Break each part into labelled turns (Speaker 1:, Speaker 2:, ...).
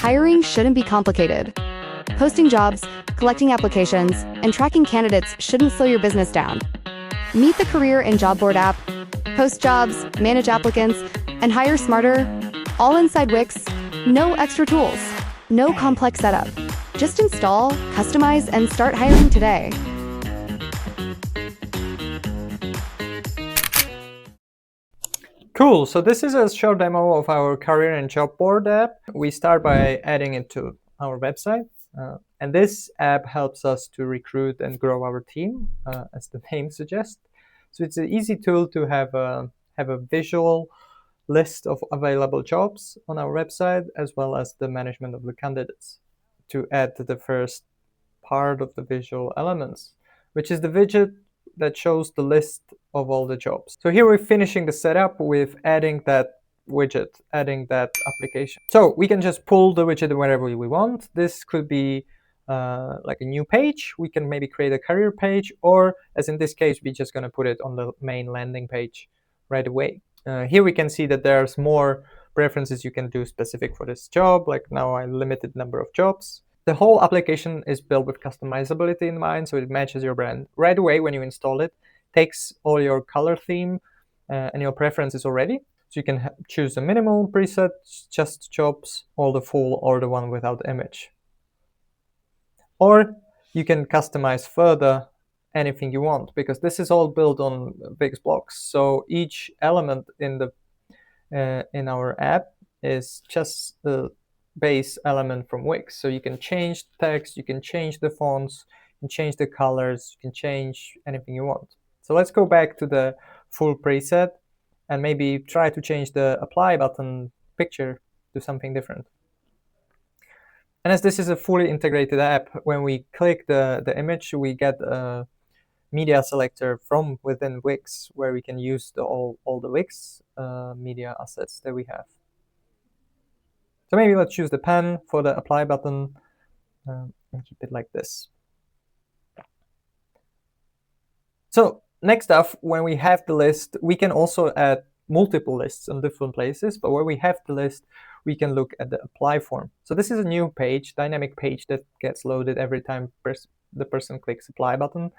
Speaker 1: Hiring shouldn't be complicated. Posting jobs, collecting applications, and tracking candidates shouldn't slow your business down. Meet the Career and Job Board app. Post jobs, manage applicants, and hire smarter, all inside Wix. No extra tools, no complex setup. Just install, customize, and start hiring today.
Speaker 2: Cool, so this is a short demo of our Career and Job Board app. We start by adding it to our website. And this app helps us to recruit and grow our team, as the name suggests. So it's an easy tool to have a visual list of available jobs on our website, as well as the management of the candidates. To add the first part of the visual elements, which is the widget that shows the list of all the jobs. So here we're finishing the setup with adding that widget, adding that application. So we can just pull the widget wherever we want. This could be like a new page. We can maybe create a career page, or as in this case, we're just going to put it on the main landing page right away. Here we can see that there's more preferences you can do specific for this job. Like now I limited number of jobs. The whole application is built with customizability in mind, so it matches your brand right away when you install it. Takes all your color theme and your preferences already. So you can choose a minimal preset, just jobs, or the full, or the one without image. Or you can customize further anything you want, because this is all built on Wix blocks. So each element in our app is just the base element from Wix. So you can change the text, you can change the fonts, you can change the colors, you can change anything you want. So let's go back to the full preset and maybe try to change the apply button picture to something different. And as this is a fully integrated app, when we click the image, we get a media selector from within Wix, where we can use all the Wix media assets that we have. So maybe let's choose the pen for the apply button and keep it like this. So next up, when we have the list, we can also add multiple lists in different places, but where we have the list, we can look at the apply form. So this is a new page, dynamic page that gets loaded every time the person clicks apply button.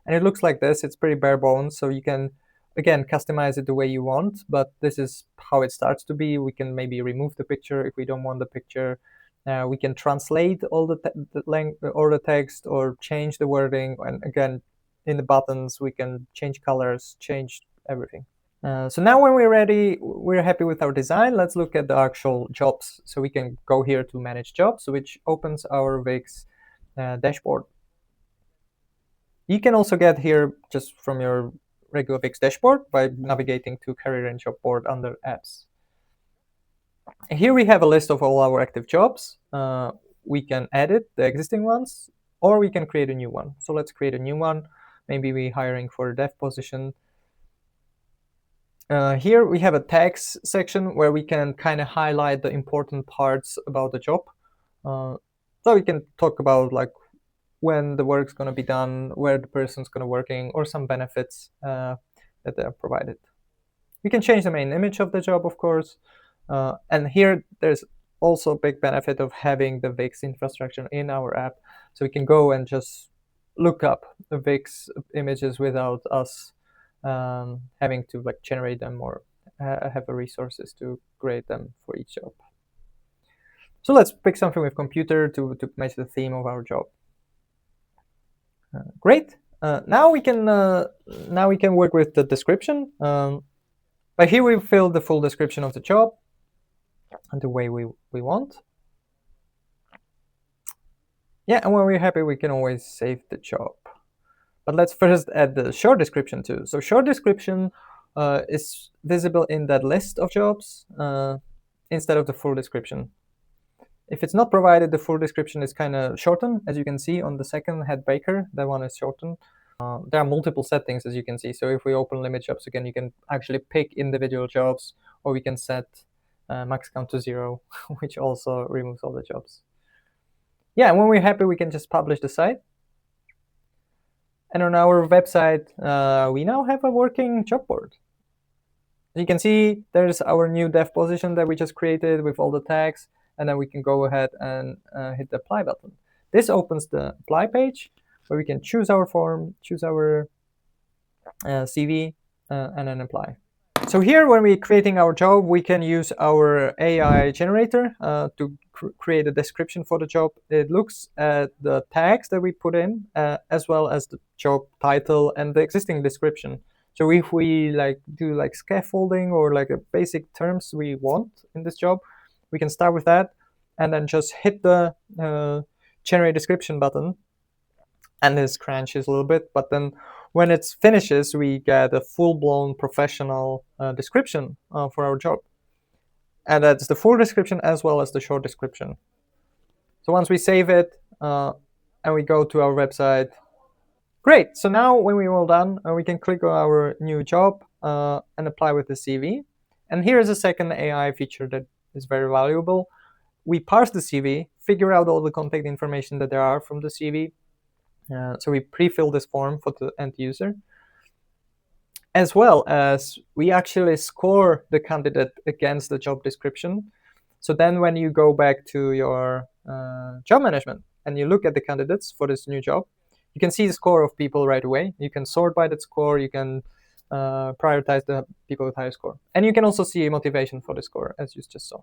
Speaker 2: And it looks like this. It's pretty bare bones, so you can, again, customize it the way you want, but this is how it starts to be. We can maybe remove the picture if we don't want the picture. We can translate all the text or change the wording. And again, in the buttons, we can change colors, change everything. So now when we're ready, we're happy with our design. Let's look at the actual jobs. So we can go here to manage jobs, which opens our Wix dashboard. You can also get here just from your regular Wix dashboard by navigating to Career and Job Board under Apps. Here we have a list of all our active jobs. We can edit the existing ones, or we can create a new one. So let's create a new one. Maybe we're hiring for a dev position. Here we have a tags section where we can kind of highlight the important parts about the job. So we can talk about like when the work's going to be done, where the person's going to working, or some benefits that are provided. We can change the main image of the job, of course. And here there's also a big benefit of having the Wix infrastructure in our app. So we can go and just look up the Wix images without us having to like generate them or have the resources to create them for each job. So let's pick something with computer to match the theme of our job. Great. Now we can work with the description. But here we fill the full description of the job and the way we want. Yeah, and when we're happy, we can always save the job. But let's first add the short description too. So short description is visible in that list of jobs instead of the full description. If it's not provided, the full description is kind of shortened. As you can see on the second head baker, that one is shortened. There are multiple settings, as you can see. So if we open limit jobs again, you can actually pick individual jobs, or we can set max count to 0, which also removes all the jobs. Yeah, and when we're happy, we can just publish the site. And on our website, we now have a working job board. As you can see, there's our new dev position that we just created with all the tags, and then we can go ahead and hit the apply button. This opens the apply page where we can choose our form, choose our CV, and then apply. So here, when we're creating our job, we can use our AI generator to create a description for the job. It looks at the tags that we put in, as well as the job title and the existing description. So if we do scaffolding or a basic terms we want in this job, we can start with that and then just hit the generate description button, and this crunches a little bit, but then when it finishes, we get a full-blown professional description for our job. And that's the full description as well as the short description. So once we save it and we go to our website, great. So now when we're all done, we can click on our new job and apply with the CV. And here is a second AI feature that is very valuable. We parse the CV, figure out all the contact information that there are from the CV. So we pre-fill this form for the end user, as well as we actually score the candidate against the job description. So then when you go back to your job management and you look at the candidates for this new job, you can see the score of people right away. You can sort by that score. You can prioritize the people with higher score. And you can also see motivation for the score, as you just saw.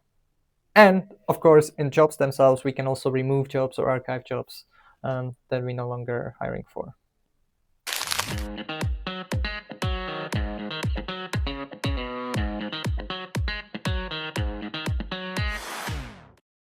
Speaker 2: And of course, in jobs themselves, we can also remove jobs or archive jobs that we're no longer hiring for.